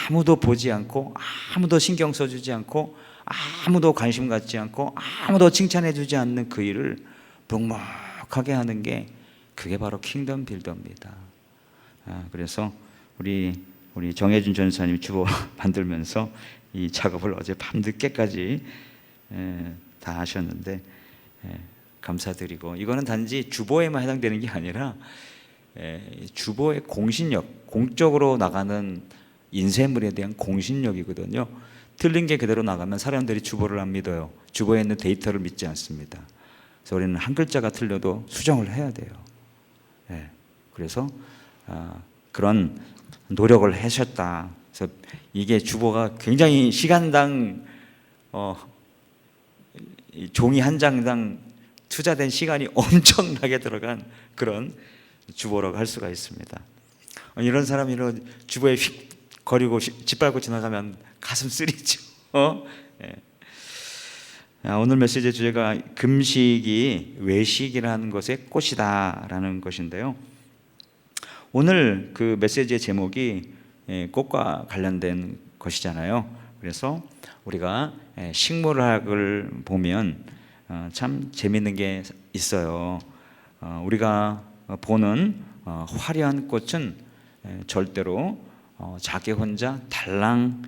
아무도 보지 않고, 아무도 신경 써주지 않고, 아무도 관심 갖지 않고, 아무도 칭찬해주지 않는 그 일을 묵묵하게 하는 게, 그게 바로 킹덤 빌더입니다. 그래서 우리 정혜준 전사님이 주보 만들면서 이 작업을 어제 밤늦게까지 다 하셨는데 감사드리고, 이거는 단지 주보에만 해당되는 게 아니라 주보의 공신력, 공적으로 나가는 인쇄물에 대한 공신력이거든요. 틀린 게 그대로 나가면 사람들이 주보를 안 믿어요. 주보에 있는 데이터를 믿지 않습니다. 그래서 우리는 한 글자가 틀려도 수정을 해야 돼요. 그래서 그런 노력을 하셨다. 그래서 이게 주보가 굉장히 시간당 종이 한 장당 투자된 시간이 엄청나게 들어간 그런 주보라고 할 수가 있습니다. 이런 사람이 이런 주보에 휙 거리고 짓밟고 지나가면 가슴 쓰리죠. 오늘 메시지의 주제가 금식이 외식이라는 것의 꽃이다라는 것인데요. 오늘 그 메시지의 제목이 꽃과 관련된 것이잖아요. 그래서 우리가 식물학을 보면 참 재미있는 게 있어요. 우리가 보는 화려한 꽃은 절대로 자기 혼자 달랑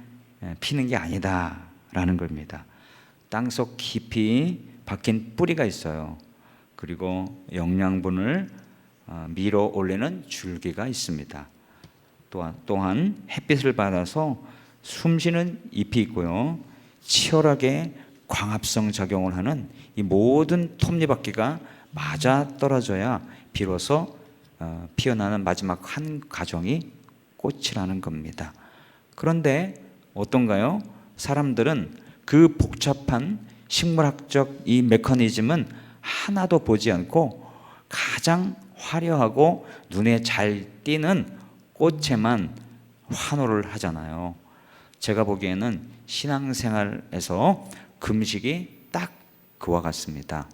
피는 게 아니다라는 겁니다. 땅속 깊이 박힌 뿌리가 있어요. 그리고 영양분을 밀어 올리는 줄기가 있습니다. 또한 햇빛을 받아서 숨쉬는 잎이 있고요. 치열하게 광합성 작용을 하는 이 모든 톱니바퀴가 맞아 떨어져야 비로소 피어나는 마지막 한 과정이 꽃이라는 겁니다. 그런데 어떤가요? 사람들은 그 복잡한 식물학적 이 메커니즘은 하나도 보지 않고 가장 화려하고 눈에 잘 띄는 꽃에만 환호를 하잖아요. 제가 보기에는 신앙생활에서 금식이 딱 그와 같습니다.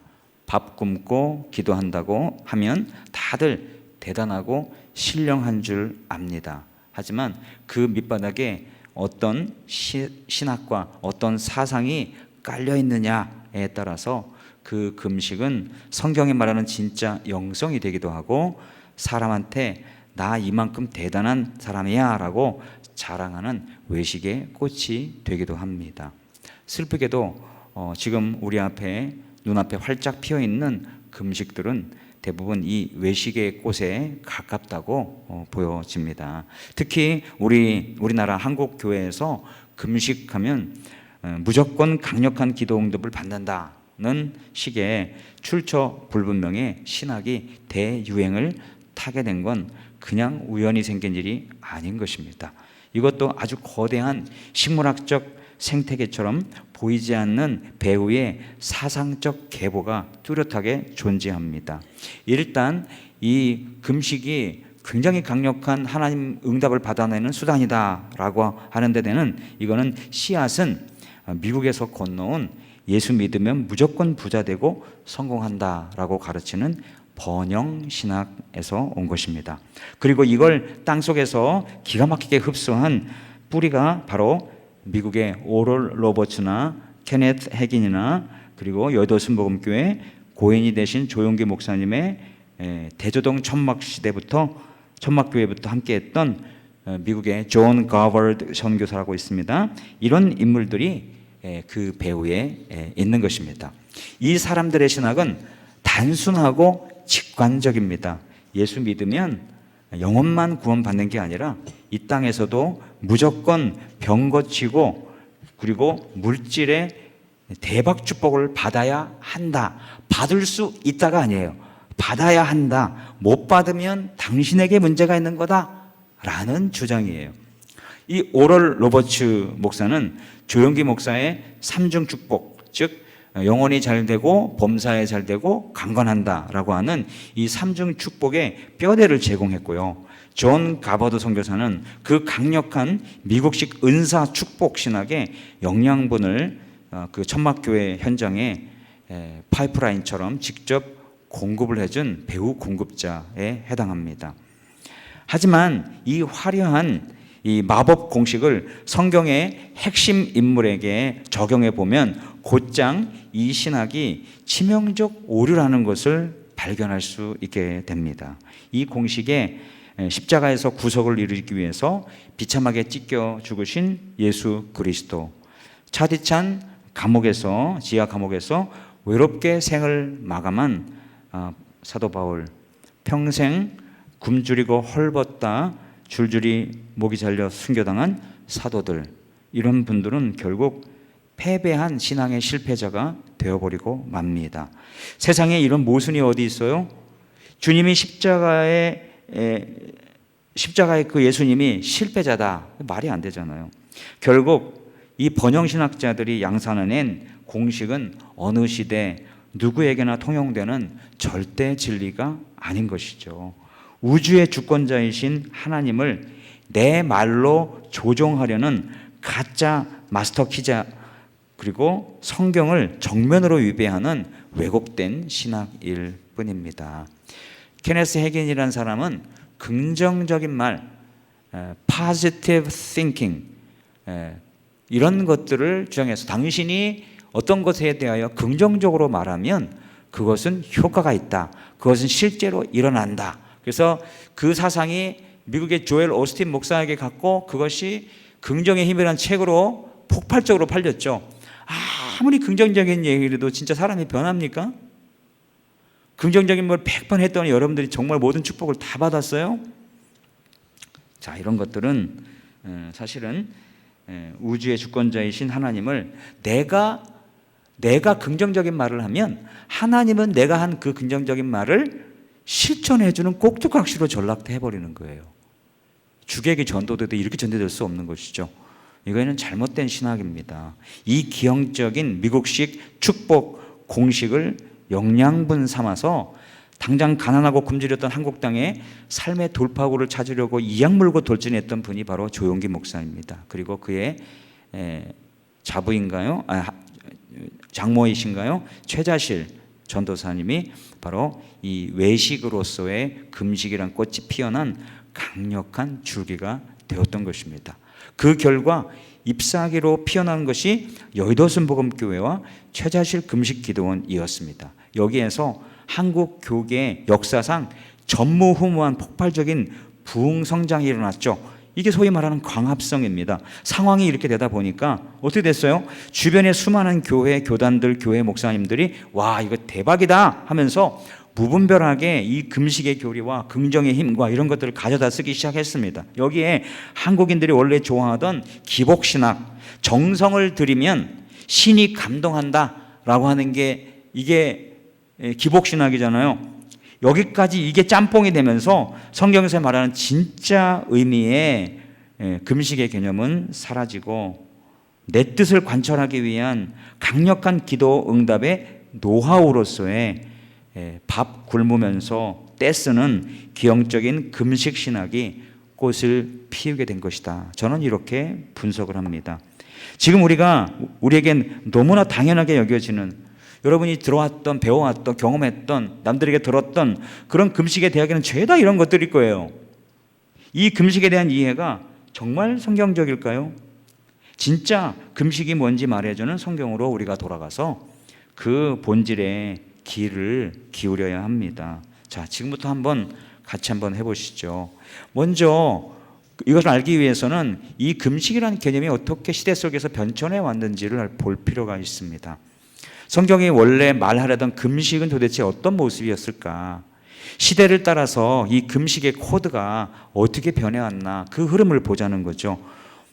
밥 굶고 기도한다고 하면 다들 대단하고 신령한 줄 압니다. 하지만 그 밑바닥에 어떤 신학과 어떤 사상이 깔려 있느냐에 따라서 그 금식은 성경이 말하는 진짜 영성이 되기도 하고, 사람한테 나 이만큼 대단한 사람이야 라고 자랑하는 외식의 꽃이 되기도 합니다. 슬프게도 지금 우리 앞에 눈앞에 활짝 피어있는 금식들은 대부분 이 외식의 꽃에 가깝다고 보여집니다. 특히 우리나라 한국 교회에서 금식하면 무조건 강력한 기도 응답을 받는다는 식의 출처불분명의 신학이 대유행을 타게 된 건 그냥 우연히 생긴 일이 아닌 것입니다. 이것도 아주 거대한 식물학적 생태계처럼 보이지 않는 배후의 사상적 계보가 뚜렷하게 존재합니다. 일단 이 금식이 굉장히 강력한 하나님 응답을 받아내는 수단이다라고 하는 데는, 이거는 씨앗은 미국에서 건너온 예수 믿으면 무조건 부자 되고 성공한다라고 가르치는 번영 신학에서 온 것입니다. 그리고 이걸 땅속에서 기가 막히게 흡수한 뿌리가 바로 미국의 오럴 로버츠나 케네트 해긴이나 그리고 여의도 순복음교회 고인이 되신 조용기 목사님의 대조동 천막교회부터 함께했던 미국의 존 가버드 선교사라고 있습니다. 이런 인물들이 그 배후에 있는 것입니다. 이 사람들의 신학은 단순하고 직관적입니다. 예수 믿으면 영혼만 구원받는 게 아니라 이 땅에서도 무조건 병 고치고 그리고 물질의 대박 축복을 받아야 한다. 받을 수 있다가 아니에요. 받아야 한다. 못 받으면 당신에게 문제가 있는 거다 라는 주장이에요. 이 오럴 로버츠 목사는 조용기 목사의 삼중 축복, 즉 영혼이 잘 되고 범사에 잘 되고 강건한다라고 하는 이 삼중 축복의 뼈대를 제공했고요. 존 가버드 선교사는 그 강력한 미국식 은사 축복 신학의 영양분을 그 천막교회 현장에 파이프라인처럼 직접 공급을 해준 배후 공급자에 해당합니다. 하지만 이 화려한 이 마법 공식을 성경의 핵심 인물에게 적용해 보면 곧장 이 신학이 치명적 오류라는 것을 발견할 수 있게 됩니다. 이 공식에 십자가에서 구속을 이루기 위해서 비참하게 찢겨 죽으신 예수 그리스도, 차디찬 감옥에서, 지하 감옥에서 외롭게 생을 마감한 사도 바울, 평생 굶주리고 헐벗다 줄줄이 목이 잘려 순교당한 사도들, 이런 분들은 결국 패배한 신앙의 실패자가 되어버리고 맙니다. 세상에 이런 모순이 어디 있어요? 주님이 십자가의 그 예수님이 실패자다, 말이 안 되잖아요. 결국 이 번영신학자들이 양산해낸 공식은 어느 시대 누구에게나 통용되는 절대 진리가 아닌 것이죠. 우주의 주권자이신 하나님을 내 말로 조종하려는 가짜 마스터 기자, 그리고 성경을 정면으로 위배하는 왜곡된 신학일 뿐입니다. 케네스 해긴이라는 사람은 긍정적인 말, positive thinking, 이런 것들을 주장해서 당신이 어떤 것에 대하여 긍정적으로 말하면 그것은 효과가 있다, 그것은 실제로 일어난다. 그래서 그 사상이 미국의 조엘 오스틴 목사에게 갔고 그것이 긍정의 힘이라는 책으로 폭발적으로 팔렸죠. 아무리 긍정적인 얘기를 해도 진짜 사람이 변합니까? 긍정적인 걸 100번 했더니 여러분들이 정말 모든 축복을 다 받았어요? 자, 이런 것들은 사실은 우주의 주권자이신 하나님을 내가 긍정적인 말을 하면 하나님은 내가 한 그 긍정적인 말을 실천해주는 꼭두각시로 전락해버리는 거예요. 주객이 전도돼도 이렇게 전도될 수 없는 것이죠. 이거는 잘못된 신학입니다. 이 기형적인 미국식 축복 공식을 영양분 삼아서 당장 가난하고 굶주렸던 한국 땅에 삶의 돌파구를 찾으려고 이악 물고 돌진했던 분이 바로 조용기 목사입니다. 그리고 그의 자부인가요? 장모이신가요? 최자실 전도사님이 바로 이 외식으로서의 금식이란 꽃이 피어난 강력한 줄기가 되었던 것입니다. 그 결과 잎사귀로 피어난 것이 여의도 순복음교회와 최자실 금식기도원이었습니다. 여기에서 한국 교계의 역사상 전무후무한 폭발적인 부흥성장이 일어났죠. 이게 소위 말하는 광합성입니다. 상황이 이렇게 되다 보니까 어떻게 됐어요? 주변의 수많은 교회, 교단들, 교회 목사님들이 와, 이거 대박이다 하면서 무분별하게 이 금식의 교리와 긍정의 힘과 이런 것들을 가져다 쓰기 시작했습니다. 여기에 한국인들이 원래 좋아하던 기복신학, 정성을 들이면 신이 감동한다라고 하는 게 이게 기복신학이잖아요. 여기까지 이게 짬뽕이 되면서 성경에서 말하는 진짜 의미의 금식의 개념은 사라지고 내 뜻을 관철하기 위한 강력한 기도 응답의 노하우로서의 밥 굶으면서 떼쓰는 기형적인 금식 신학이 꽃을 피우게 된 것이다. 저는 이렇게 분석을 합니다. 지금 우리에겐 너무나 당연하게 여겨지는, 여러분이 들어왔던, 배워왔던, 경험했던, 남들에게 들었던 그런 금식의 대학에는 죄다 이런 것들일 거예요. 이 금식에 대한 이해가 정말 성경적일까요? 진짜 금식이 뭔지 말해주는 성경으로 우리가 돌아가서 그 본질의 귀를 기울여야 합니다. 자, 지금부터 같이 한번 해보시죠. 먼저 이것을 알기 위해서는 이 금식이라는 개념이 어떻게 시대 속에서 변천해 왔는지를 볼 필요가 있습니다. 성경이 원래 말하려던 금식은 도대체 어떤 모습이었을까? 시대를 따라서 이 금식의 코드가 어떻게 변해왔나, 그 흐름을 보자는 거죠.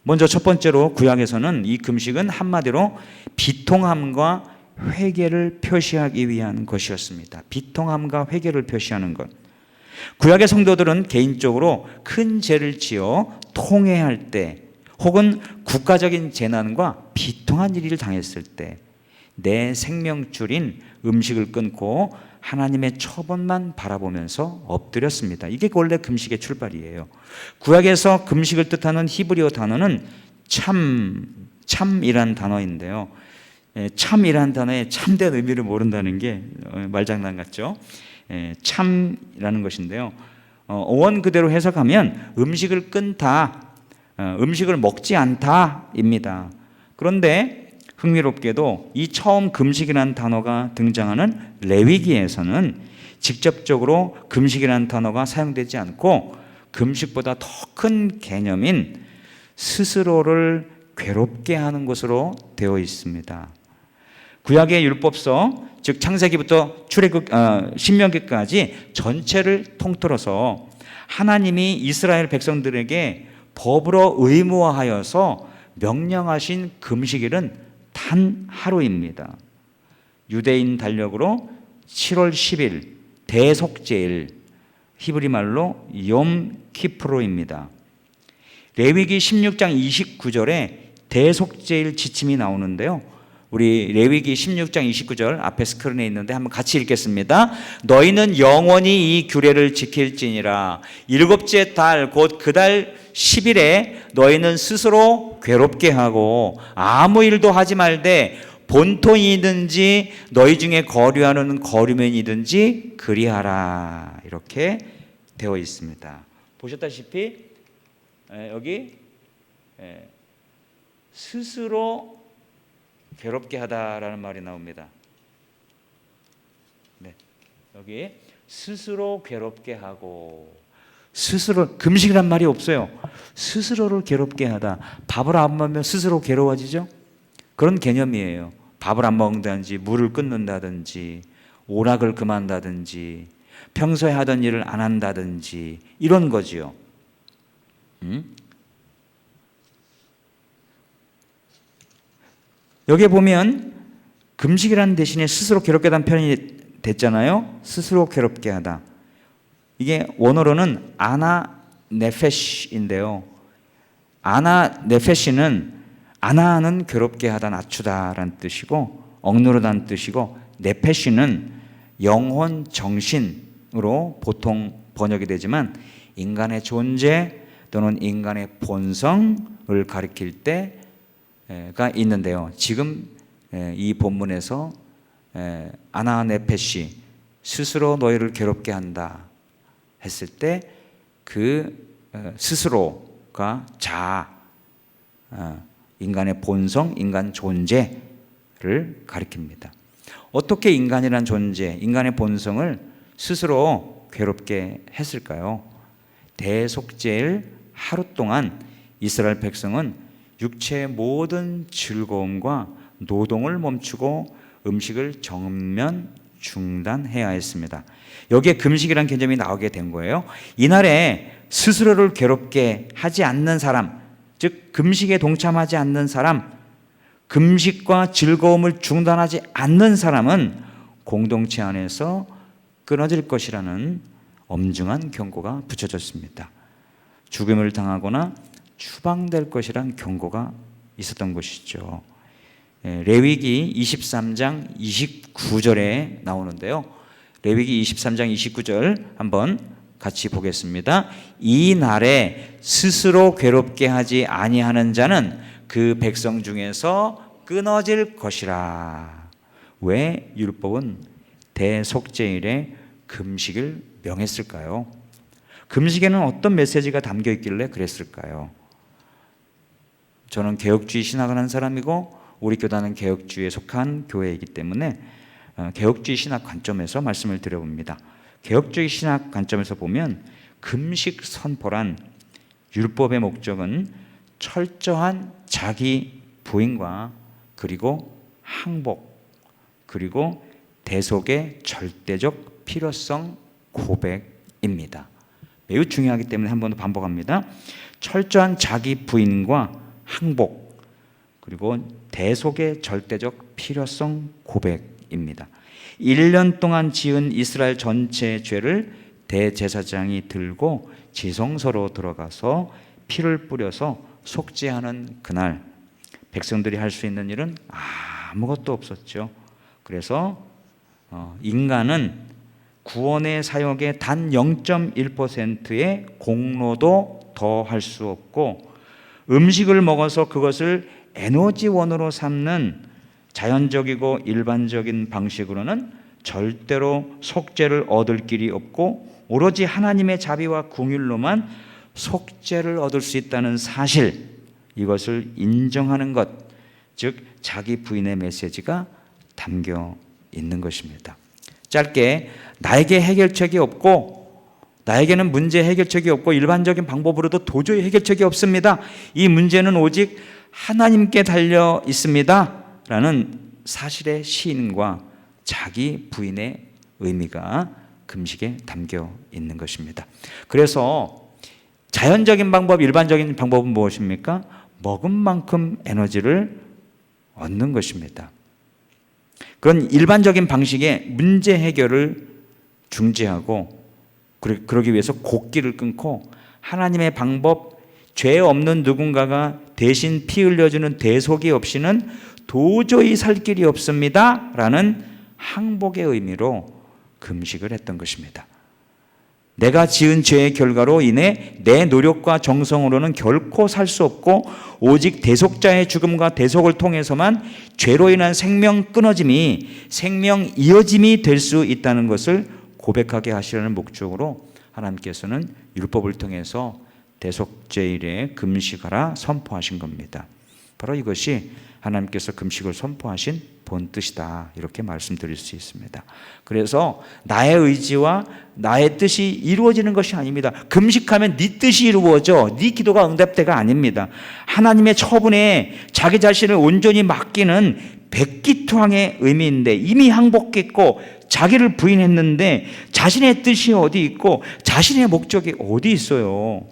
먼저 첫 번째로 구약에서는 이 금식은 한마디로 비통함과 회개를 표시하기 위한 것이었습니다. 비통함과 회개를 표시하는 것. 구약의 성도들은 개인적으로 큰 죄를 지어 통회할 때, 혹은 국가적인 재난과 비통한 일을 당했을 때 내 생명줄인 음식을 끊고 하나님의 처본만 바라보면서 엎드렸습니다. 이게 원래 금식의 출발이에요. 구약에서 금식을 뜻하는 히브리어 단어는 참이란 단어인데요. 참이란 단어의 참된 의미를 모른다는 게 말장난 같죠. 참이라는 것인데요. 어원 그대로 해석하면 음식을 끊다, 음식을 먹지 않다입니다. 그런데 흥미롭게도 이 처음 금식이라는 단어가 등장하는 레위기에서는 직접적으로 금식이라는 단어가 사용되지 않고 금식보다 더 큰 개념인 스스로를 괴롭게 하는 것으로 되어 있습니다. 구약의 율법서, 즉 창세기부터 신명기까지 전체를 통틀어서 하나님이 이스라엘 백성들에게 법으로 의무화하여서 명령하신 금식일은 단 하루입니다. 유대인 달력으로 7월 10일 대속죄일, 히브리 말로 욤 키프로입니다. 레위기 16장 29절에 대속죄일 지침이 나오는데요. 우리 레위기 16장 29절 앞에 스크린에 있는데 한번 같이 읽겠습니다. 너희는 영원히 이 규례를 지킬지니라. 일곱째 달 곧 그 달 10일에 너희는 스스로 괴롭게 하고 아무 일도 하지 말되 본토이든지 너희 중에 거류하는 거류면이든지 그리하라. 이렇게 되어 있습니다. 보셨다시피 여기 스스로 괴롭게 하다라는 말이 나옵니다. 네, 여기 스스로 괴롭게 하고, 스스로, 금식이란 말이 없어요. 스스로를 괴롭게 하다. 밥을 안 먹으면 스스로 괴로워지죠? 그런 개념이에요. 밥을 안 먹는다든지 물을 끊는다든지 오락을 그만다든지 평소에 하던 일을 안 한다든지 이런 거지요. 여기에 보면 금식이라는 대신에 스스로 괴롭게 하다는 표현이 됐잖아요. 스스로 괴롭게 하다. 이게 원어로는 아나 네페시인데요. 아나 네페시는 아나는 괴롭게 하다, 낮추다라는 뜻이고 억누르다는 뜻이고, 네페시는 영혼, 정신으로 보통 번역이 되지만 인간의 존재 또는 인간의 본성을 가리킬 때가 있는데요. 지금 이 본문에서 아나 네페시, 스스로 너희를 괴롭게 한다 했을 때 그 스스로가 자아, 인간의 본성, 인간 존재를 가리킵니다. 어떻게 인간이란 존재, 인간의 본성을 스스로 괴롭게 했을까요? 대속죄일 하루 동안 이스라엘 백성은 육체의 모든 즐거움과 노동을 멈추고 음식을 전면 중단해야 했습니다. 여기에 금식이라는 개념이 나오게 된 거예요. 이날에 스스로를 괴롭게 하지 않는 사람, 즉 금식에 동참하지 않는 사람, 금식과 즐거움을 중단하지 않는 사람은 공동체 안에서 끊어질 것이라는 엄중한 경고가 붙여졌습니다. 죽음을 당하거나 추방될 것이란 경고가 있었던 것이죠. 레위기 23장 29절에 나오는데요. 레위기 23장 29절 한번 같이 보겠습니다. 이 날에 스스로 괴롭게 하지 아니하는 자는 그 백성 중에서 끊어질 것이라. 왜 율법은 대속죄일에 금식을 명했을까요? 금식에는 어떤 메시지가 담겨 있길래 그랬을까요? 저는 개혁주의 신학을 한 사람이고 우리 교단은 개혁주의에 속한 교회이기 때문에 개혁주의 신학 관점에서 말씀을 드려봅니다. 개혁주의 신학 관점에서 보면 금식 선포란 율법의 목적은 철저한 자기 부인과 그리고 항복 그리고 대속의 절대적 필요성 고백입니다. 매우 중요하기 때문에 한 번 더 반복합니다. 철저한 자기 부인과 항복 그리고 대속의 절대적 필요성 고백입니다. 1년 동안 지은 이스라엘 전체의 죄를 대제사장이 들고 지성소로 들어가서 피를 뿌려서 속죄하는 그날 백성들이 할 수 있는 일은 아무것도 없었죠. 그래서 인간은 구원의 사역의 단 0.1%의 공로도 더 할 수 없고 음식을 먹어서 그것을 에너지원으로 삼는 자연적이고 일반적인 방식으로는 절대로 속죄를 얻을 길이 없고 오로지 하나님의 자비와 긍휼로만 속죄를 얻을 수 있다는 사실, 이것을 인정하는 것, 즉 자기 부인의 메시지가 담겨 있는 것입니다. 짧게, 나에게 해결책이 없고, 나에게는 문제 해결책이 없고 일반적인 방법으로도 도저히 해결책이 없습니다. 이 문제는 오직 하나님께 달려 있습니다. 라는 사실의 시인과 자기 부인의 의미가 금식에 담겨 있는 것입니다. 그래서 자연적인 방법, 일반적인 방법은 무엇입니까? 먹은 만큼 에너지를 얻는 것입니다. 그런 일반적인 방식의 문제 해결을 중지하고, 그러기 위해서 곡기를 끊고 하나님의 방법, 죄 없는 누군가가 대신 피 흘려주는 대속이 없이는 도저히 살 길이 없습니다 라는 항복의 의미로 금식을 했던 것입니다. 내가 지은 죄의 결과로 인해 내 노력과 정성으로는 결코 살 수 없고 오직 대속자의 죽음과 대속을 통해서만 죄로 인한 생명 끊어짐이 생명 이어짐이 될 수 있다는 것을 고백하게 하시려는 목적으로 하나님께서는 율법을 통해서 대속죄일에 금식하라 선포하신 겁니다. 바로 이것이 하나님께서 금식을 선포하신 본뜻이다, 이렇게 말씀드릴 수 있습니다. 그래서 나의 의지와 나의 뜻이 이루어지는 것이 아닙니다. 금식하면 네 뜻이 이루어져, 네 기도가 응답대가 아닙니다. 하나님의 처분에 자기 자신을 온전히 맡기는 백기투항의 의미인데, 이미 항복했고 자기를 부인했는데 자신의 뜻이 어디 있고 자신의 목적이 어디 있어요?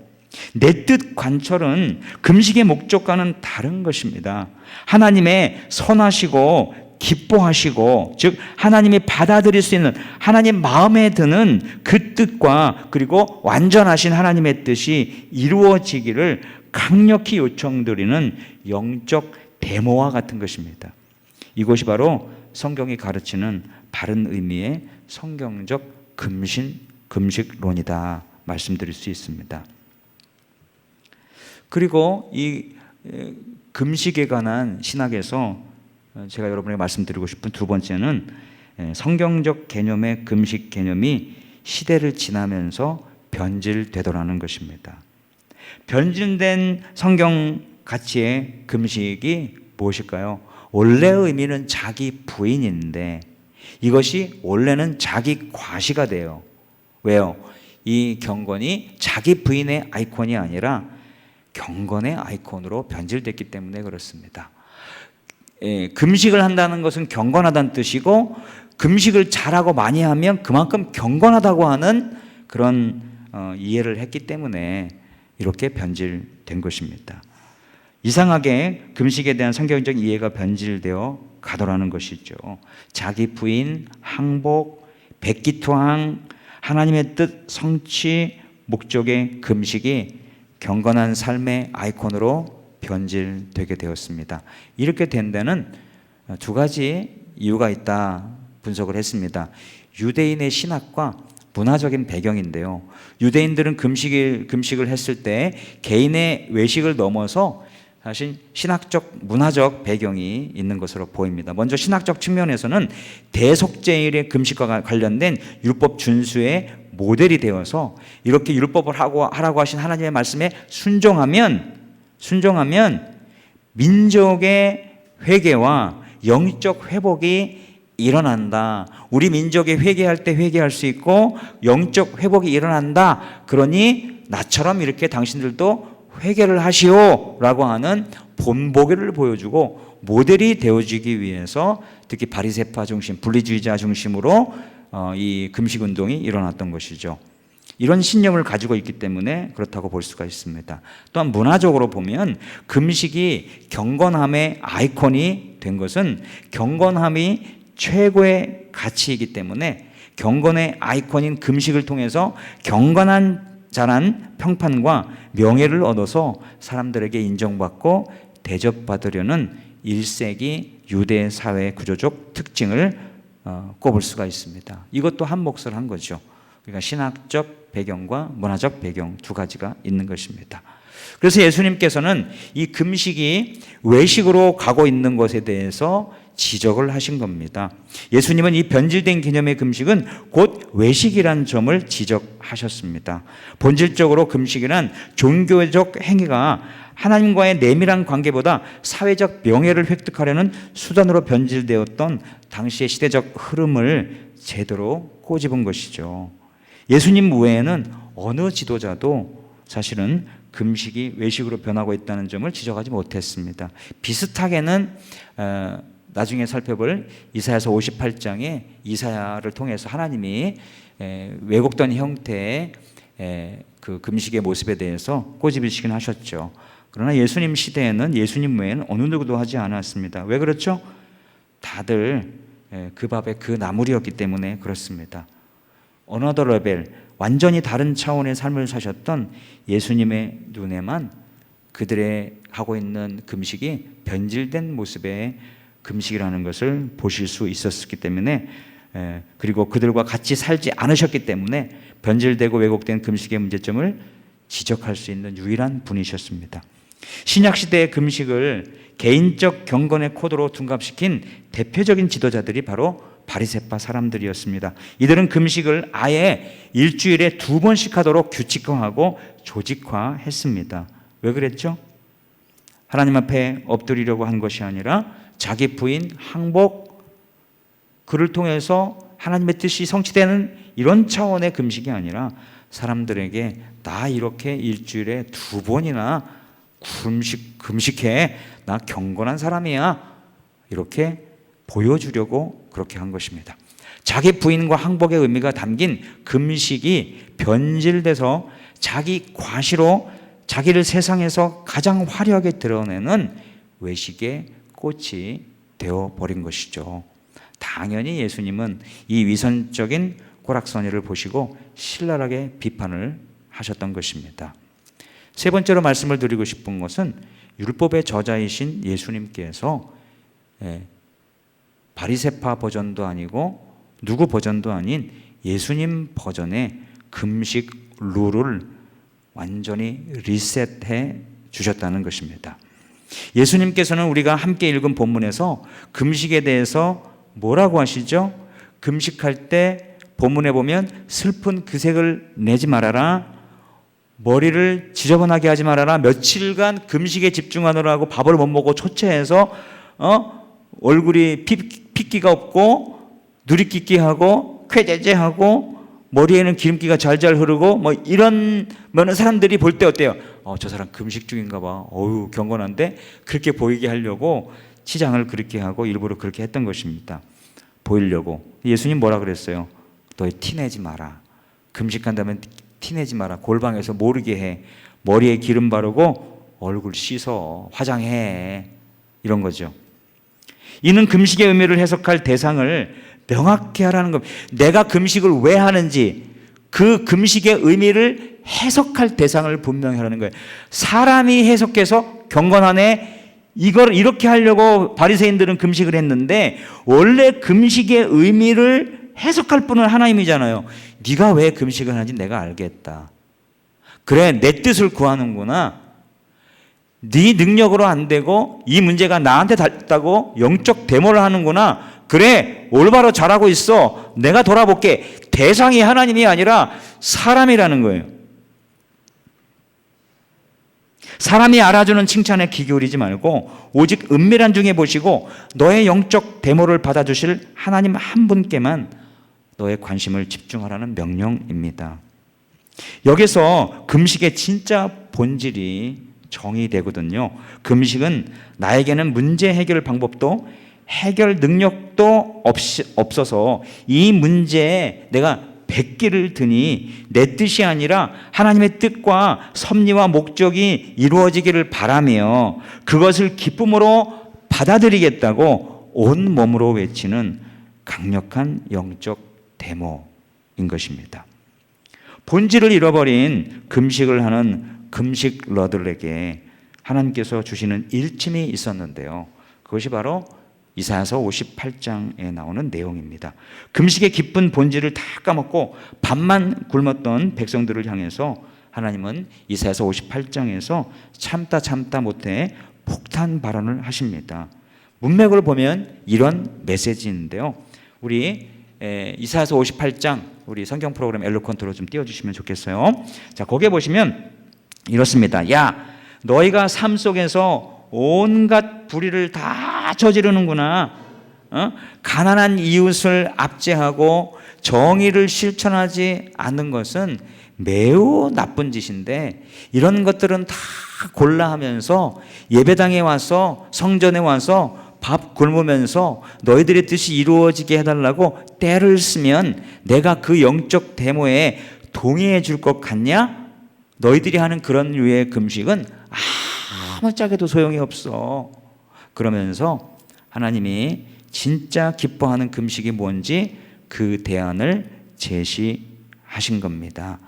내 뜻 관철은 금식의 목적과는 다른 것입니다. 하나님의 선하시고 기뻐하시고, 즉 하나님이 받아들일 수 있는 하나님 마음에 드는 그 뜻과 그리고 완전하신 하나님의 뜻이 이루어지기를 강력히 요청드리는 영적 데모와 같은 것입니다. 이것이 바로 성경이 가르치는 바른 의미의 성경적 금식론이다 말씀드릴 수 있습니다. 그리고 이 금식에 관한 신학에서 제가 여러분에게 말씀드리고 싶은 두 번째는 성경적 개념의 금식 개념이 시대를 지나면서 변질되더라는 것입니다. 변질된 성경 가치의 금식이 무엇일까요? 원래의 의미는 자기 부인인데 이것이 원래는 자기 과시가 돼요. 왜요? 이 경건이 자기 부인의 아이콘이 아니라 경건의 아이콘으로 변질됐기 때문에 그렇습니다. 금식을 한다는 것은 경건하다는 뜻이고, 금식을 잘하고 많이 하면 그만큼 경건하다고 하는 그런 이해를 했기 때문에 이렇게 변질된 것입니다. 이상하게 금식에 대한 성경적 이해가 변질되어 가더라는 것이죠. 자기 부인, 항복, 백기투항, 하나님의 뜻 성취 목적의 금식이 경건한 삶의 아이콘으로 변질되게 되었습니다. 이렇게 된 데는 두 가지 이유가 있다 분석을 했습니다. 유대인의 신학과 문화적인 배경인데요. 유대인들은 금식을 했을 때 개인의 외식을 넘어서 사실 신학적, 문화적 배경이 있는 것으로 보입니다. 먼저 신학적 측면에서는 대속죄일의 금식과 관련된 율법 준수의 모델이 되어서 이렇게 율법을 하라고 하신 하나님의 말씀에 순종하면 민족의 회개와 영적 회복이 일어난다. 우리 민족이 회개할 때 회개할 수 있고 영적 회복이 일어난다. 그러니 나처럼 이렇게 당신들도 회개를 하시오 라고 하는 본보기를 보여주고 모델이 되어지기 위해서 특히 바리새파 중심, 분리주의자 중심으로 이 금식운동이 일어났던 것이죠. 이런 신념을 가지고 있기 때문에 그렇다고 볼 수가 있습니다. 또한 문화적으로 보면 금식이 경건함의 아이콘이 된 것은 경건함이 최고의 가치이기 때문에 경건의 아이콘인 금식을 통해서 경건한 자란 평판과 명예를 얻어서 사람들에게 인정받고 대접받으려는 1세기 유대 사회 구조적 특징을 꼽을 수가 있습니다. 이것도 한 몫을 한 거죠. 그러니까 신학적 배경과 문화적 배경 두 가지가 있는 것입니다. 그래서 예수님께서는 이 금식이 외식으로 가고 있는 것에 대해서 지적을 하신 겁니다. 예수님은 이 변질된 개념의 금식은 곧 외식이란 점을 지적하셨습니다. 본질적으로 금식이란 종교적 행위가 하나님과의 내밀한 관계보다 사회적 명예를 획득하려는 수단으로 변질되었던 당시의 시대적 흐름을 제대로 꼬집은 것이죠. 예수님 외에는 어느 지도자도 사실은 금식이 외식으로 변하고 있다는 점을 지적하지 못했습니다. 비슷하게는 나중에 살펴볼 이사야서 58장에 이사야를 통해서 하나님이 왜곡된 형태의 그 금식의 모습에 대해서 꼬집으시긴 하셨죠. 그러나 예수님 시대에는 예수님 외에는 어느 누구도 하지 않았습니다. 왜 그렇죠? 다들 그 밥에 그 나물이었기 때문에 그렇습니다. 어너더 레벨, 완전히 다른 차원의 삶을 사셨던 예수님의 눈에만 그들의 하고 있는 금식이 변질된 모습의 금식이라는 것을 보실 수 있었기 때문에, 그리고 그들과 같이 살지 않으셨기 때문에 변질되고 왜곡된 금식의 문제점을 지적할 수 있는 유일한 분이셨습니다. 신약시대의 금식을 개인적 경건의 코드로 둔갑시킨 대표적인 지도자들이 바로 바리새파 사람들이었습니다. 이들은 금식을 아예 일주일에 2번씩 하도록 규칙화하고 조직화했습니다. 왜 그랬죠? 하나님 앞에 엎드리려고 한 것이 아니라 자기 부인 항복, 그를 통해서 하나님의 뜻이 성취되는 이런 차원의 금식이 아니라 사람들에게 나 이렇게 일주일에 2번이나 금식해, 나 경건한 사람이야, 이렇게 보여주려고 그렇게 한 것입니다. 자기 부인과 항복의 의미가 담긴 금식이 변질돼서 자기 과시로 자기를 세상에서 가장 화려하게 드러내는 외식의 꽃이 되어버린 것이죠. 당연히 예수님은 이 위선적인 고락선이를 보시고 신랄하게 비판을 하셨던 것입니다. 세 번째로 말씀을 드리고 싶은 것은 율법의 저자이신 예수님께서 바리새파 버전도 아니고 누구 버전도 아닌 예수님 버전의 금식 룰을 완전히 리셋해 주셨다는 것입니다. 예수님께서는 우리가 함께 읽은 본문에서 금식에 대해서 뭐라고 하시죠? 금식할 때 본문에 보면 슬픈 그색을 내지 말아라, 머리를 지저분하게 하지 말아라, 며칠간 금식에 집중하느라고 밥을 못 먹고 초췌해서 얼굴이 핏기가 없고 누리끼끼하고 쾌제제하고 머리에는 기름기가 잘잘 흐르고 뭐 이런 사람들이 볼 때 어때요? 저 사람 금식 중인가 봐. 어유 경건한데? 그렇게 보이게 하려고 치장을 그렇게 하고 일부러 그렇게 했던 것입니다. 보이려고. 예수님 뭐라 그랬어요? 너 티내지 마라. 금식한다면 티내지 마라. 골방에서 모르게 해. 머리에 기름 바르고 얼굴 씻어. 화장해. 이런 거죠. 이는 금식의 의미를 해석할 대상을 명확히 하라는 겁니다. 내가 금식을 왜 하는지 그 금식의 의미를 해석할 대상을 분명히 하라는 거예요. 사람이 해석해서 경건하네, 이걸 이렇게 하려고 바리새인들은 금식을 했는데 원래 금식의 의미를 해석할 분은 하나님이잖아요. 네가 왜 금식을 하는지 내가 알겠다. 그래, 내 뜻을 구하는구나. 네 능력으로 안 되고 이 문제가 나한테 닿다고 영적 데모를 하는구나. 그래, 올바로 잘하고 있어. 내가 돌아볼게. 대상이 하나님이 아니라 사람이라는 거예요. 사람이 알아주는 칭찬에 귀 기울이지 말고 오직 은밀한 중에 보시고 너의 영적 데모를 받아주실 하나님 한 분께만 너의 관심을 집중하라는 명령입니다. 여기서 금식의 진짜 본질이 정의되거든요. 금식은 나에게는 문제 해결 방법도 해결 능력도 없어서 이 문제에 내가 백기를 드니 내 뜻이 아니라 하나님의 뜻과 섭리와 목적이 이루어지기를 바라며 그것을 기쁨으로 받아들이겠다고 온 몸으로 외치는 강력한 영적 데모인 것입니다. 본질을 잃어버린 금식을 하는 금식러들에게 하나님께서 주시는 일침이 있었는데요. 그것이 바로 이사야서 58장에 나오는 내용입니다. 금식의 기쁜 본질을 다 까먹고 밥만 굶었던 백성들을 향해서 하나님은 이사야서 58장에서 참다 못해 폭탄 발언을 하십니다. 문맥을 보면 이런 메시지인데요. 우리 이사야서 58장 우리 성경 프로그램 엘로컨트로 좀 띄워주시면 좋겠어요. 자, 거기에 보시면 이렇습니다. 야, 너희가 삶 속에서 온갖 불의를 다 저지르는구나. 가난한 이웃을 압제하고 정의를 실천하지 않는 것은 매우 나쁜 짓인데, 이런 것들은 다 골라 하면서 예배당에 와서, 성전에 와서 밥 굶으면서 너희들의 뜻이 이루어지게 해달라고 때를 쓰면 내가 그 영적 데모에 동의해 줄 것 같냐? 너희들이 하는 그런 류의 금식은 아무짝에도 소용이 없어. 그러면서 하나님이 진짜 기뻐하는 금식이 뭔지 그 대안을 제시하신 겁니다.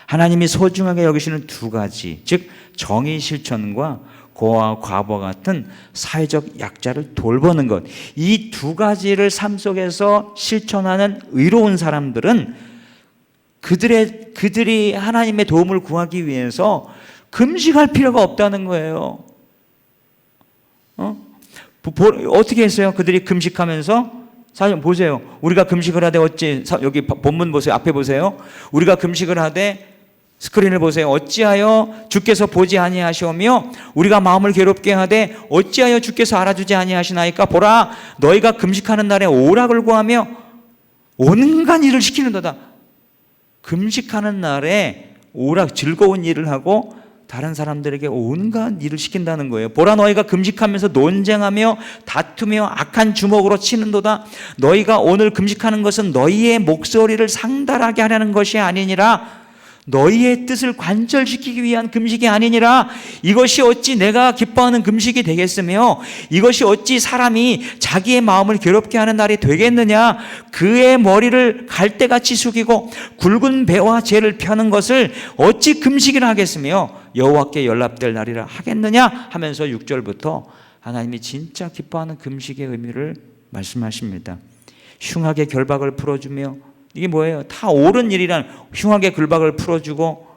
하나님이 소중하게 여기시는 두 가지, 즉 정의 실천과 고아와 과부와 같은 사회적 약자를 돌보는 것, 이 두 가지를 삶 속에서 실천하는 의로운 사람들은 그들이 하나님의 도움을 구하기 위해서 금식할 필요가 없다는 거예요. 어떻게 했어요? 그들이 금식하면서, 사실 보세요. 우리가 금식을 하되 어찌, 여기 본문 보세요. 앞에 보세요. 우리가 금식을 하되, 스크린을 보세요. 어찌하여 주께서 보지 아니하시오며 우리가 마음을 괴롭게 하되 어찌하여 주께서 알아주지 아니하시나이까? 보라, 너희가 금식하는 날에 오락을 구하며 온갖 일을 시키는도다. 금식하는 날에 오락, 즐거운 일을 하고 다른 사람들에게 온갖 일을 시킨다는 거예요. 보라, 너희가 금식하면서 논쟁하며 다투며 악한 주먹으로 치는도다. 너희가 오늘 금식하는 것은 너희의 목소리를 상달하게 하려는 것이 아니니라. 너희의 뜻을 관철시키기 위한 금식이 아니니라. 이것이 어찌 내가 기뻐하는 금식이 되겠으며 이것이 어찌 사람이 자기의 마음을 괴롭게 하는 날이 되겠느냐. 그의 머리를 갈대같이 숙이고 굵은 배와 재를 펴는 것을 어찌 금식이라 하겠으며 여호와께 연락될 날이라 하겠느냐 하면서 6절부터 하나님이 진짜 기뻐하는 금식의 의미를 말씀하십니다. 흉악의 결박을 풀어주며, 이게 뭐예요? 다 옳은 일이란, 흉악의 결박을 풀어주고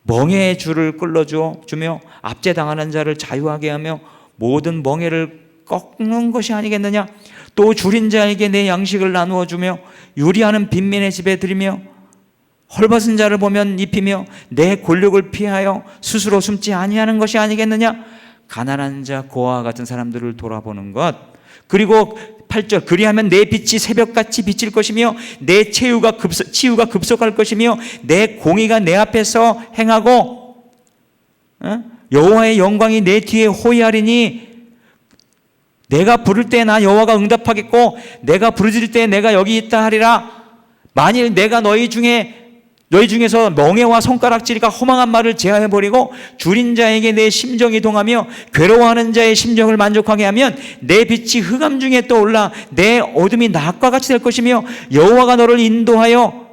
멍해의 줄을 끌어주며 압제당하는 자를 자유하게 하며 모든 멍해를 꺾는 것이 아니겠느냐. 또 줄인 자에게 내 양식을 나누어 주며 유리하는 빈민의 집에 들이며 헐벗은 자를 보면 입히며 내 곤욕을 피하여 스스로 숨지 아니하는 것이 아니겠느냐. 가난한 자, 고아와 같은 사람들을 돌아보는 것. 그리고 8절, 그리하면 내 빛이 새벽같이 비칠 것이며 내 치유가 급속할 것이며 내 공의가 내 앞에서 행하고 여호와의 영광이 내 뒤에 호위하리니 내가 부를 때 나 여호와가 응답하겠고 내가 부르짖을 때 내가 여기 있다 하리라. 만일 내가 너희 중에서 멍에와 손가락질이가 허망한 말을 제하해버리고 줄인 자에게 내 심정이 동하며 괴로워하는 자의 심정을 만족하게 하면 내 빛이 흑암 중에 떠올라 내 어둠이 낮과 같이 될 것이며 여호와가 너를 인도하여,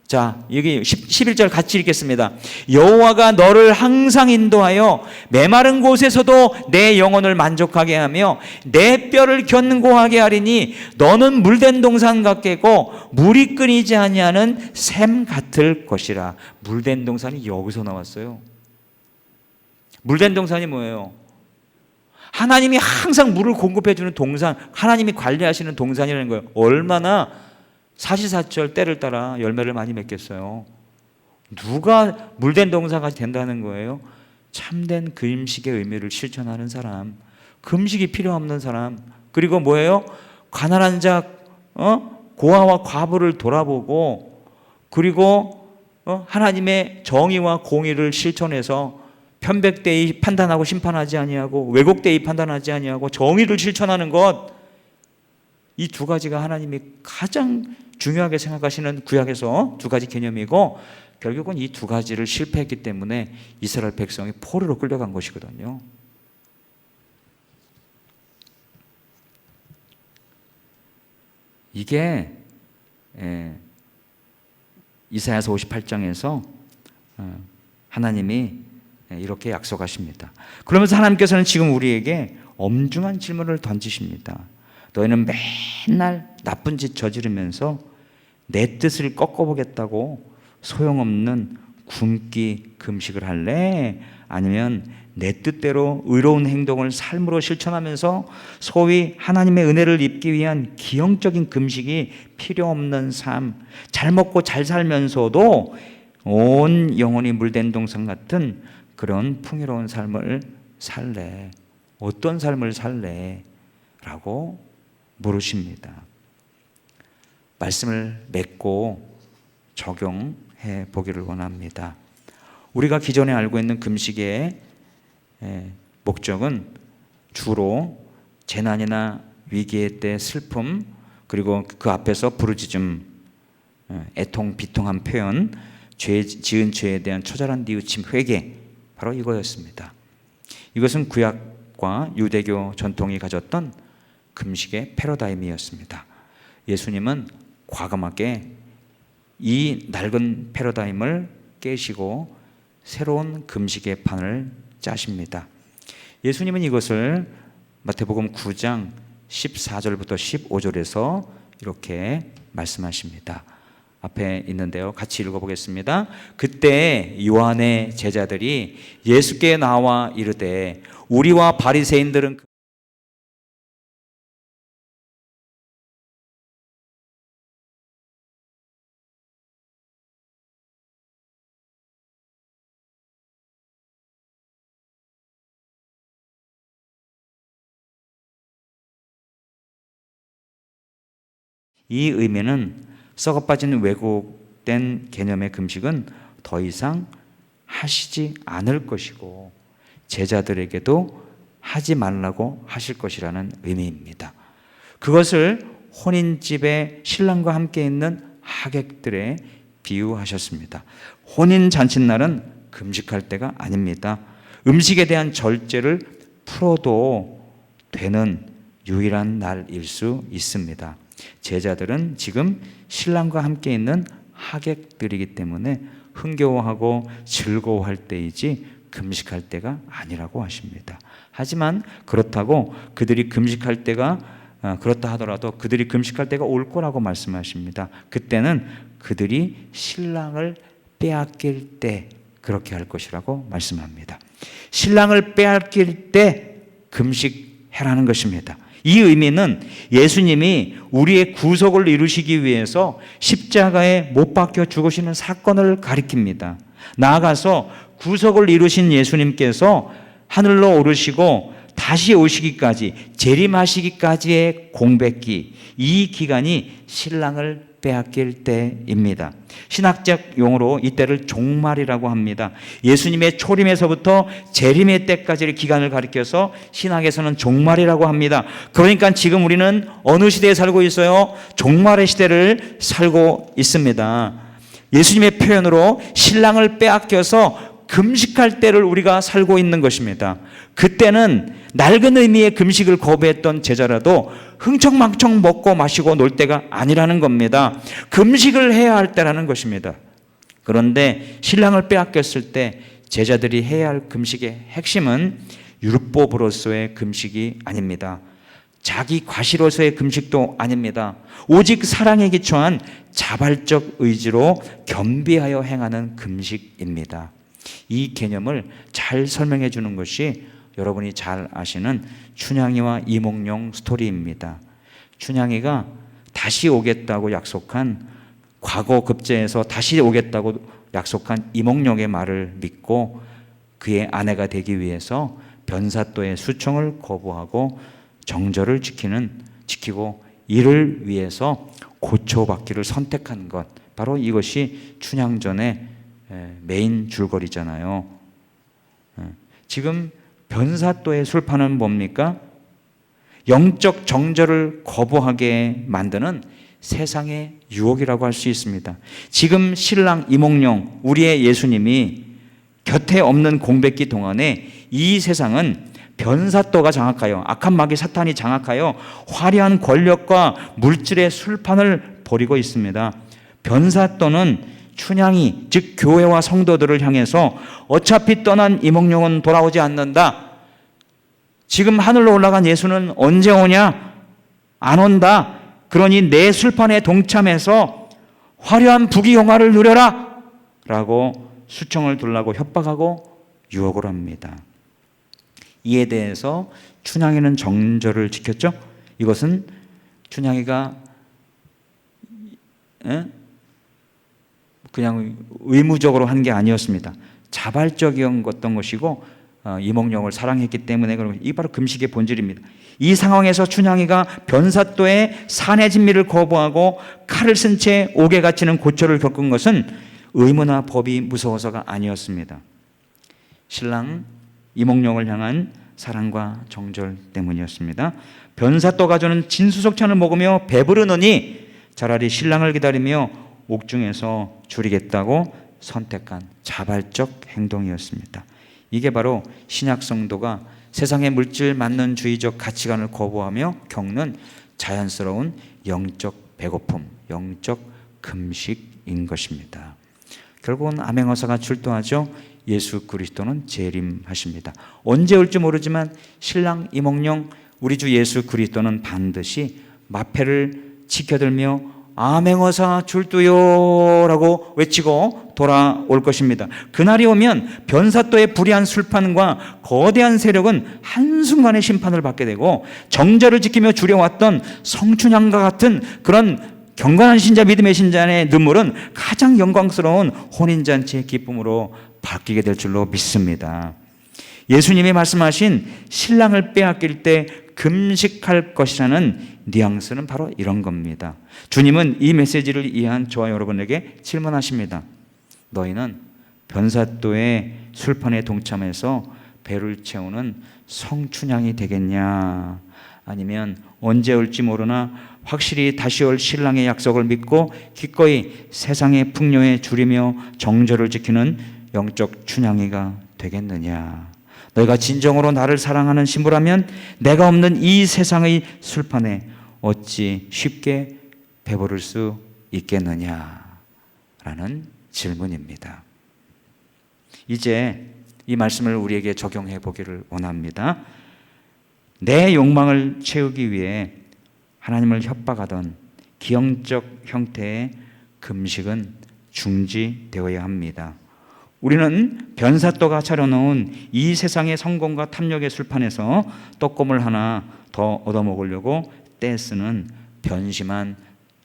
자, 여기 11절 같이 읽겠습니다. 여호와가 너를 항상 인도하여 메마른 곳에서도 내 영혼을 만족하게 하며 내 뼈를 견고하게 하리니 너는 물된 동산 같겠고 물이 끊이지 아니하는 샘 같을 것이라. 물된 동산이 여기서 나왔어요. 물된 동산이 뭐예요? 하나님이 항상 물을 공급해 주는 동산, 하나님이 관리하시는 동산이라는 거예요. 얼마나 사시사철 때를 따라 열매를 많이 맺겠어요. 누가 물된 동산가 된다는 거예요? 참된 금식의 의미를 실천하는 사람, 금식이 필요 없는 사람, 그리고 뭐예요? 가난한 자, 고아와 과부를 돌아보고, 그리고 하나님의 정의와 공의를 실천해서 편백되이 판단하고 심판하지 아니하고 왜곡되이 판단하지 아니하고 정의를 실천하는 것, 이 두 가지가 하나님이 가장 중요하게 생각하시는 구약에서 두 가지 개념이고, 결국은 이 두 가지를 실패했기 때문에 이스라엘 백성이 포로로 끌려간 것이거든요. 이게 이사야서 58장에서 하나님이 이렇게 약속하십니다. 그러면서 하나님께서는 지금 우리에게 엄중한 질문을 던지십니다. 너희는 맨날 나쁜 짓 저지르면서 내 뜻을 꺾어보겠다고 소용없는 굶기 금식을 할래? 아니면 내 뜻대로 의로운 행동을 삶으로 실천하면서 소위 하나님의 은혜를 입기 위한 기형적인 금식이 필요 없는 삶, 잘 먹고 잘 살면서도 온 영혼이 물된 동상 같은 그런 풍요로운 삶을 살래? 어떤 삶을 살래? 라고 물으십니다. 말씀을 맺고 적용해 보기를 원합니다. 우리가 기존에 알고 있는 금식의 목적은 주로 재난이나 위기의 때 슬픔, 그리고 그 앞에서 부르짖음, 애통, 비통한 표현, 지은 죄에 대한 처절한 뉘우침, 회개, 바로 이거였습니다. 이것은 구약과 유대교 전통이 가졌던 금식의 패러다임이었습니다. 예수님은 과감하게 이 낡은 패러다임을 깨시고 새로운 금식의 판을 짜십니다. 예수님은 이것을 마태복음 9장 14절부터 15절에서 이렇게 말씀하십니다. 앞에 있는데요. 같이 읽어보겠습니다. 그때 요한의 제자들이 예수께 나와 이르되 우리와 바리새인들은 이 의미는 썩어빠진 왜곡된 개념의 금식은 더 이상 하시지 않을 것이고 제자들에게도 하지 말라고 하실 것이라는 의미입니다. 그것을 혼인집에 신랑과 함께 있는 하객들에 비유하셨습니다. 혼인 잔칫날은 금식할 때가 아닙니다. 음식에 대한 절제를 풀어도 되는 유일한 날일 수 있습니다. 제자들은 지금 신랑과 함께 있는 하객들이기 때문에 흥겨워하고 즐거워할 때이지 금식할 때가 아니라고 하십니다. 하지만 그렇다고 그들이 금식할 때가 그렇다 하더라도 그들이 금식할 때가 올 거라고 말씀하십니다. 그때는 그들이 신랑을 빼앗길 때 그렇게 할 것이라고 말씀합니다. 신랑을 빼앗길 때 금식해라는 것입니다. 이 의미는 예수님이 우리의 구속을 이루시기 위해서 십자가에 못 박혀 죽으시는 사건을 가리킵니다. 나아가서 구속을 이루신 예수님께서 하늘로 오르시고 다시 오시기까지, 재림하시기까지의 공백기, 이 기간이 신랑을 빼앗길 때입니다. 신학적 용어로 이때를 종말이라고 합니다. 예수님의 초림에서부터 재림의 때까지의 기간을 가리켜서 신학에서는 종말이라고 합니다. 그러니까 지금 우리는 어느 시대에 살고 있어요? 종말의 시대를 살고 있습니다. 예수님의 표현으로 신랑을 빼앗겨서 금식할 때를 우리가 살고 있는 것입니다. 그때는 낡은 의미의 금식을 거부했던 제자라도 흥청망청 먹고 마시고 놀 때가 아니라는 겁니다. 금식을 해야 할 때라는 것입니다. 그런데 신랑을 빼앗겼을 때 제자들이 해야 할 금식의 핵심은 율법으로서의 금식이 아닙니다. 자기 과시로서의 금식도 아닙니다. 오직 사랑에 기초한 자발적 의지로 겸비하여 행하는 금식입니다. 이 개념을 잘 설명해 주는 것이 여러분이 잘 아시는 춘향이와 이몽룡 스토리입니다. 춘향이가 다시 오겠다고 약속한, 과거 급제에서 다시 오겠다고 약속한 이몽룡의 말을 믿고 그의 아내가 되기 위해서 변사또의 수청을 거부하고 정절을 지키고 이를 위해서 고초받기를 선택한 것, 바로 이것이 춘향전의 메인 줄거리잖아요. 지금 변사또의 술판은 뭡니까? 영적 정절을 거부하게 만드는 세상의 유혹이라고 할 수 있습니다. 지금 신랑 이몽룡, 우리의 예수님이 곁에 없는 공백기 동안에 이 세상은 변사또가 장악하여, 악한 마귀 사탄이 장악하여 화려한 권력과 물질의 술판을 벌이고 있습니다. 변사또는 춘향이, 즉 교회와 성도들을 향해서 어차피 떠난 이몽룡은 돌아오지 않는다. 지금 하늘로 올라간 예수는 언제 오냐? 안 온다. 그러니 내 술판에 동참해서 화려한 부귀영화를 누려라 라고 수청을 둘라고 협박하고 유혹을 합니다. 이에 대해서 춘향이는 정절을 지켰죠. 이것은 춘향이가 그냥 의무적으로 한 게 아니었습니다. 자발적이었던 것이고 이몽룡을 사랑했기 때문에 그런 이 바로 금식의 본질입니다. 이 상황에서 춘향이가 변사또의 산의 진미를 거부하고 칼을 쓴 채 옥에 갇히는 고초를 겪은 것은 의무나 법이 무서워서가 아니었습니다. 신랑 이몽룡을 향한 사랑과 정절 때문이었습니다. 변사또가 주는 진수석찬을 먹으며 배부르느니 차라리 신랑을 기다리며 옥중에서 줄이겠다고 선택한 자발적 행동이었습니다. 이게 바로 신약 성도가 세상의 물질 만능주의적 가치관을 거부하며 겪는 자연스러운 영적 배고픔, 영적 금식인 것입니다. 결국은 암행어사가 출두하죠. 예수 그리스도는 재림하십니다. 언제 올지 모르지만 신랑 이몽룡 우리 주 예수 그리스도는 반드시 마패를 지켜들며 암행어사 출두요 라고 외치고 돌아올 것입니다. 그날이 오면 변사또의 불의한 술판과 거대한 세력은 한순간에 심판을 받게 되고 정절을 지키며 줄여왔던 성춘향과 같은 그런 경건한 신자, 믿음의 신자의 눈물은 가장 영광스러운 혼인잔치의 기쁨으로 바뀌게 될 줄로 믿습니다. 예수님이 말씀하신 신랑을 빼앗길 때 금식할 것이라는 뉘앙스는 바로 이런 겁니다. 주님은 이 메시지를 이해한 저와 여러분에게 질문하십니다. 너희는 변사또의 술판에 동참해서 배를 채우는 성춘향이 되겠냐? 아니면 언제 올지 모르나 확실히 다시 올 신랑의 약속을 믿고 기꺼이 세상의 풍요에 줄이며 정절을 지키는 영적 춘향이가 되겠느냐? 너희가 진정으로 나를 사랑하는 신부라면 내가 없는 이 세상의 술판에 어찌 쉽게 배부를 수 있겠느냐라는 질문입니다. 이제 이 말씀을 우리에게 적용해 보기를 원합니다. 내 욕망을 채우기 위해 하나님을 협박하던 기형적 형태의 금식은 중지되어야 합니다. 우리는 변사또가 차려놓은 이 세상의 성공과 탐욕의 술판에서 떡고물 하나 더 얻어먹으려고 떼쓰는 변심한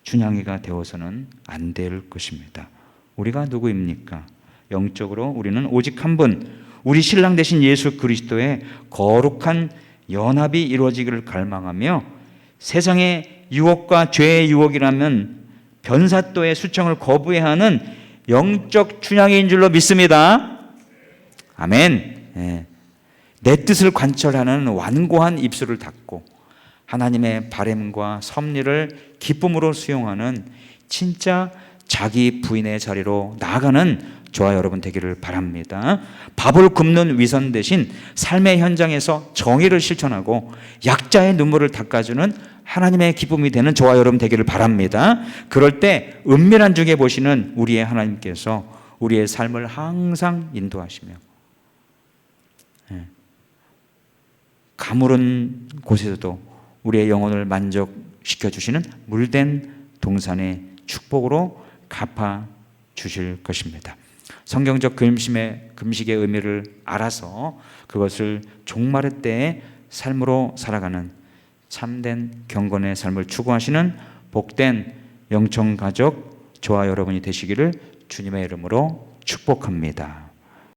춘향이가 되어서는 안 될 것입니다. 우리가 누구입니까? 영적으로 우리는 오직 한 분, 우리 신랑 되신 예수 그리스도의 거룩한 연합이 이루어지기를 갈망하며 세상의 유혹과 죄의 유혹이라면 변사또의 수청을 거부해야 하는 영적 춘향인 줄로 믿습니다. 아멘. 내 뜻을 관철하는 완고한 입술을 닫고 하나님의 바램과 섭리를 기쁨으로 수용하는 진짜 자기 부인의 자리로 나아가는 저와 여러분 되기를 바랍니다. 밥을 굶는 위선 대신 삶의 현장에서 정의를 실천하고 약자의 눈물을 닦아주는 하나님의 기쁨이 되는 저와 여러분 되기를 바랍니다. 그럴 때 은밀한 중에 보시는 우리의 하나님께서 우리의 삶을 항상 인도하시며 가물은 곳에서도 우리의 영혼을 만족시켜 주시는 물된 동산의 축복으로 갚아 주실 것입니다. 성경적 금식의 의미를 알아서 그것을 종말의 때의 삶으로 살아가는 참된 경건의 삶을 추구하시는 복된 영청 가족 저와 여러분이 되시기를 주님의 이름으로 축복합니다.